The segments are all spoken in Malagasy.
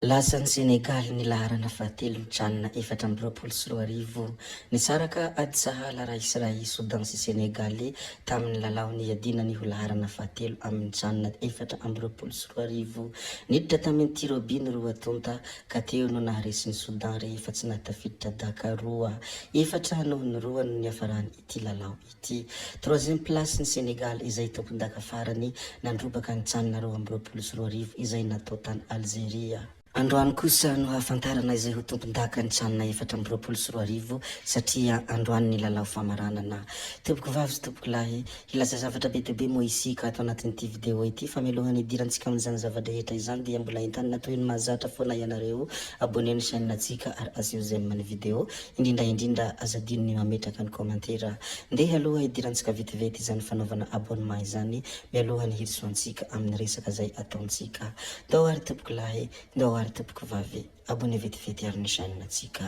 Lasan'ny Senegaly ny laharana fahatelo mitranona 420 nisaraka ady sahala raisy Soudan sy Senegaly tamin'ny lalao ny adinany ho laharana fahatelo amin'ny tranona 420 niditra tamin'ny tirobiny roa tonta ka teo no naharesiny Soudan rehefa tsy natafiditra dakaroa efatra noho ny roa no niafarany ity lalao ity. Troisième place ny Senegal izay tompon-daka farany nandrobaka ny tranona 420 izay natao tany Algeria. Androany kosa no hafantarana izay ho tompon-daka ny tranona 420 satria androany ny lalao famaranana. Tompoko vavy sy tompoko lahy, hilaza zavatra be be moa isika ato anatin'ity video ity fa mialohany idirantsika amin'izany zava-drehetra izany dia mbola entanina toy ny mahazatra foana ianareo aboneny chaîne antsika ary asio j'aime ny video indrindra azadino ny mametraka ny komantera. Ndeha aloha idirantsika vetivety izany fanaovana abonnement izany mialohany hirsoantsika amin'ny resaka zay ataontsika. Ndao ary tompoko lahy, ndao ary tompoko vavy, abonné vetivety ary ny chaîne antsika.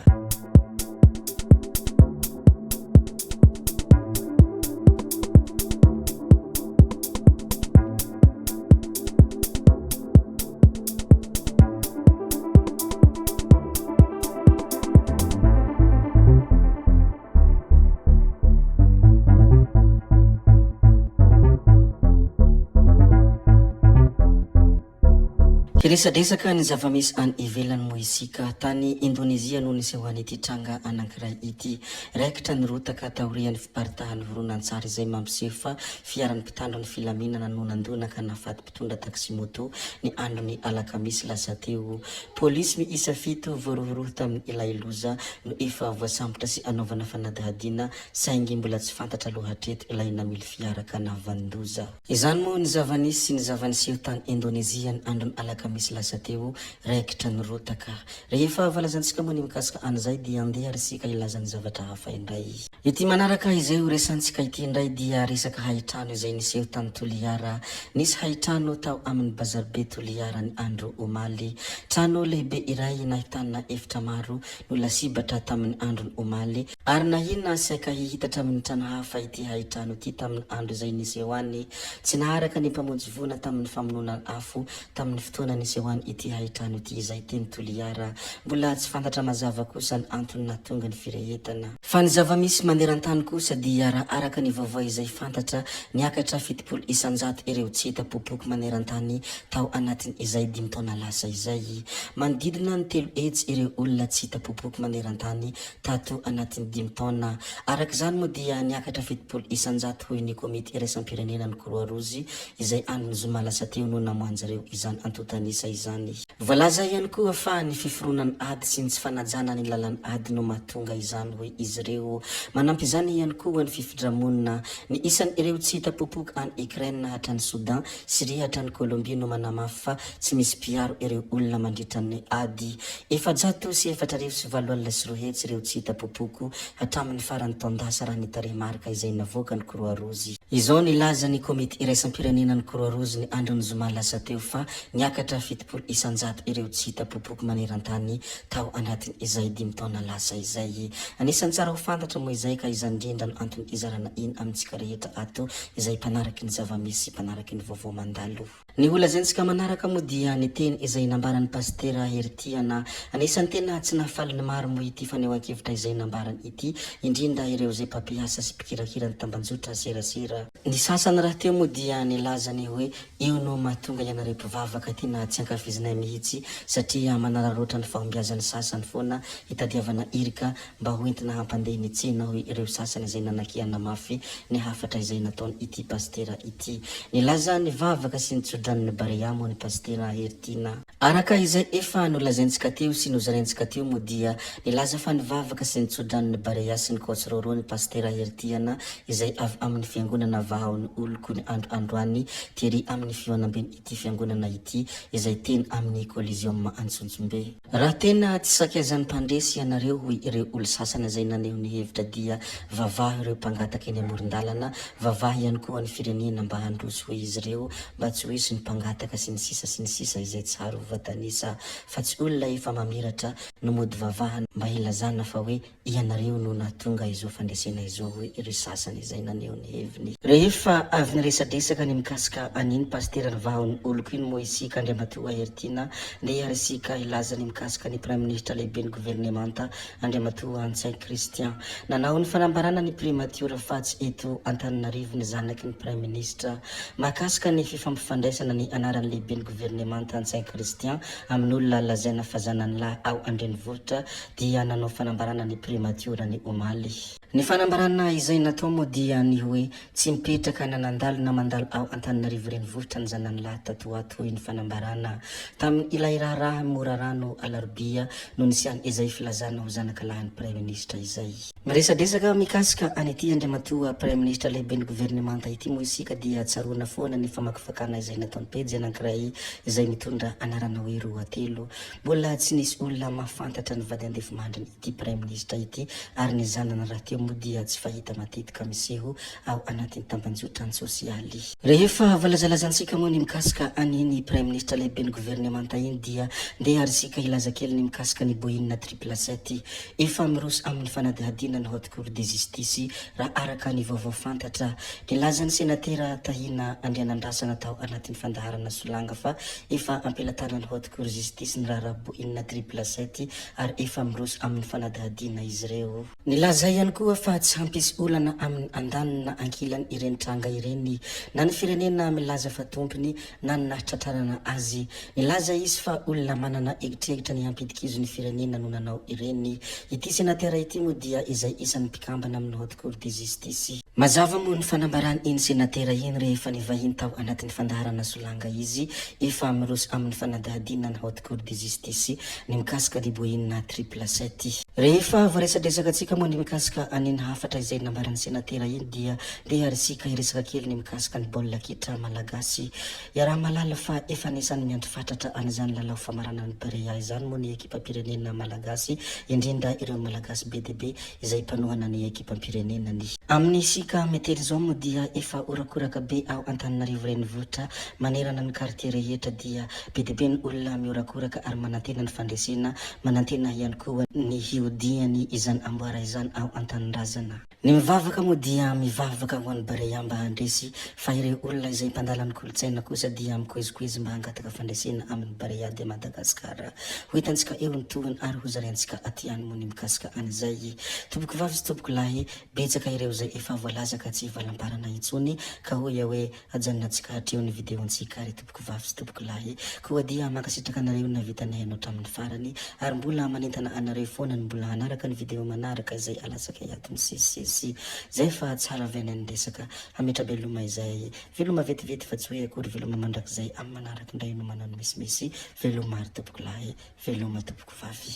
Resadresaka ny zava-misy any ivelany moa isika tany Indonezia no nisehoany ity tranga anankiray ity. Raikitra nirotaka taorian'ny fiparitahan'ny horonan-tsary izay mampiseho fa fiaran'ny mpitandro ny filaminana no nandona ka nafaty mpitondra taxi moto ny andro ny alakamisy lasa teo. Polisy miisa 7 voarohoroho tamin'ny ilay loza no efa voasambotra sy anaovana fanadihadiana saingy mbola tsy fantatra lohatreto ilay namily fiara ka navandoza. Izany moa ny zava-nisy sy ny zava-niseho tany Indonezia ny andro ny alakamisy misy lasa teo raikitra nirotaka. Rehefa valazantsika moa ny mikasika an'izay dia andeha risika ilazany zavatra hafa indray. Ity manaraka izay ho resantsika ity indray dia resaka haitrano izay niseho tany Toliara. Nisy haitrano tao amin'ny bazarbe Toliara ny andro omaly. Trano lehibe iray nahitana efitra maro no lasibatra tamin'ny andro ny omaly ary nahina saika hihitatra amin'ny trano hafa ity haitrano ity tamin'ny andro izay niseho any. Tsy naharaka ny mpamonjy vona tamin'ny famonoana afo tamin'ny fotoana nisehoany ity haitrano ity izay teny Toliara. Mbola tsy fantatra mazava kosa ny antony nahatonga ny firehetana. Fa ny zava-misy maneran-tany kosa dia raha araka ny vaovao izay fantatra niakatra 70 isanjato ireo tsita-popoky maneran-tany tao anatiny izay 5 taona lasa izay. Manodidina ny 3 hetsy ireo olona tsita-popoky maneran-tany tato anatiny 5 taona. Araka izany moa dia niakatra 70 isanjato hoy ny komity iraisam-pirenena ny Croix Rouge izay andro ny zoma lasa teo no namoanjareo izany antotanisa izany. Voalaza ihany koa fa ny fiforonan'ny ady sy ny tsy fanajana ny lalan'ny ady no mahatonga izany hoe izy ireo. Manampy izany ihany koa ny fifidramonina ny isan'ny ireo tsita-popoky any Ukraine hatrany Soudan, Syria hatrany Colombie no manamafy fa tsy misy mpiaro ireo olona mandritra ny ady. 724 hetsy ireo tsita-popoko hatramin'ny farany taondasa raha nitare marika izay navoaka ny Croix Rouge. Izao nilaza ny komity iraisam-pirenena ny Croix Rouge ny andro ny zoma lasa teo fa niakatra 70 isanjato ireo tsita-popoky maneran-tany tao anatiny izay 5 taona lasa izay. Anisan'ny tsara ho fantatra moa izay ka izany indrindra no antony izarana iny amintsika rehetra ato izay mpanaraky ny zava-misy sy mpanaraky ny vaovao mandalo. Ny olazaintsika manaraka moa dia ny teny izay nambaran'ny pastera Heritiana. Anisan'ny tena tsy nahafaly ny maro moa ity fanehoan-kevitra izay nambarany ity indrindra ireo izay mpampiasa sy mpikirakira ny tambanjotra serasera. Ny sasany raha teo moa dia nilazany hoe eo no mahatonga ianareo mpivavaka tena tsy ankafizinay mihitsy satria manararoatra ny fahombiazany sasany foana hitadiavana irika mba hoentina hampandeha ny tsena hoe ireo sasany izay nanakiana mafy ny hafatra izay nataony ity pastera ity. Nilaza ny vavaka sy nitsodran'ny Barea moa ny pastera Hertina. Araka izay efa nolazaintsika teo sy nozaraintsika teo moa dia nilaza fa ny vavaka sy nitsodran'ny Barea sy ny Kotsiroro ny pastera Hertiana izay avy amin'ny fiangonana vahaon'ny oloko ny androany tery amin'ny fioanambeny ity fiangonana ity izay teny amin'ny Coliseum Antsonjombe. Raha tena tsy sakazan'ny mpandresy ianareo hoy ireo olo sasany izay naneho ny hevitra dia vavaha ireo mpangataka eny amoron-dalana, vavaha ihany koa ny firenena mba handroso hoe izy ireo mba tsy hoe sy ny mpangataka sy ny sisa izay tsara hovatanisa fa tsy olona efa mamiratra no mody vavahana mba hilazana fa hoe ianareo no natonga izao fandresena izao hoe ry sasany izay naneo ny heviny. Rehefa avy niresadresaka ny mikasika aniny pastera ny vahony oloko iny moa isika Andriamatoa Hertina nde ary isika ilaza ny mikasika ny prime ministre lehibe ny gouvernemanta Andriamatoa Antsaiko Christian nanao ny fanambarana ny primature fatsy eto Antananarivo ny zanaky ny prime ministre mahakasika ny fifampifandraisana ny anaran'ny lehibe ny gouvernemanta Antsaiko Christian amin'olona lazaina fazanany lahy ao Andrenivohitra dia nanao fanambarana ny primature ny omaly. Ny fanambarana izay natao moa dia ny hoe tsy mipetraka na nandalo na mandalo ao Antananarivo renivohitra ny zanany lahy tatoato ny fanambarana tamin'ny ilay raharaha mora rano alarobia no nisy izay filazana ho zanaka lahy ny prime ministre izay. Miresadresaka mikasika an'ity Andriamatoa prime ministre lehibe ny gouvernemanta ity moa isika dia tsaroana foana ny famakifakana izay nataony pejy anankiray izay mitondra anarana hoe roatelo. Mbola tsy nisy olona mahafantatra ny vady andefimandriny ity prime ministre ity ary ny zanana raha teo moa dia tsy fahita matetika miseho ao anatin'ny tambanjotrany sosialy. Rehefa valazalazantsika moa ny mikasika an'iny prime ministre lehibe ny gouvernemanta iny dia ndeha ary sika ilaza kely ny mikasika ny boinina 777 efa miroso amin'ny fanadihadina ny haute cour de justice raha araka ny vaovao fantatra. Nilaza ny senatera Tahina Andrianandrasana tao anatin'ny fandaharana Solanga fa efa ampelatana ny haute cour de justice ny raha boinina 777 ary efa miroso amin'ny fanadihadina izy ireo. Nilaza ihany koa fa tsy hampisy olana amin'ny andanina ankilany ireny tranga ireny na ny firenena milaza fa tompony na ny nahitratrarana azy. Nilaza izy fa olona manana egitrehitra ny hampitikizo ny firenena no nanao ireny. Ity senatera ity moa dia izay isan'ny mpikambana amin'ny haute cour de justice. Mazava moa ny fanambarany iny senatera iny rehefa nivahiny tao anatin'ny fandaharana Solanga izy efa miroso amin'ny fanadihadina ny haute cour de justice ny mikasika ny boinina 777. Rehefa voaresadresaka atsika moa ny mikasika aniny hafatra izay nambaran'ny senatera iny dia ndeha ary sika iresaka kely ny mikasika ny baolina kitra malagasy. Iaraha malala fa efa nisan'ny miandry fatratra an'izany lalao famarana ny Barea izany moa ny ekipam-pirenena malagasy indrindra ireo malagasy be dia be izay mpanohana ny ekipam-pirenenany. Amin'ny sika metely zao moa dia efa orakoraka be ao Antananarivo renivohitra manerana ny quartier rehetra dia be dia be ny olona miorakoraka ary manantena ny fandresena manantena ihany koa ny hiodiany izany amboara izany ao Antanindrazana. Ny mivavaka moa dia mivavaka ho an'ny Barea mba handresy fa ireo olona izay mpandala ny kolotsaina kosa dia mikoezikoezy mba hangataka fandresena amin'ny Barea de Madagasikara. Hoitantsika eo ny tohiny ary hozariantsika aty any moa ny mikasika an'izay. Tompoko vavy sy tompoko lahy betsaka ireo zay efa voalazaka tsy valamparana intsony ka hoy hoe ajanonantsika hatreo ny videontsika ary tompoko vavy sy tompoko lahy koa dia mankasitraka anareo na vitanay anao hatramin'ny farany ary mbola manentana anareo foana ny mbola hanaraka ny video manaraka izay alatsaka iato misesisesy zay fa tsara vena ny resaka hametra veloma izay veloma vetivety fa tsy hoe akory veloma mandrakizay amin'ny manaraka indray no manano mesimesy veloma ary tompoko lahy veloma tompoko vavy.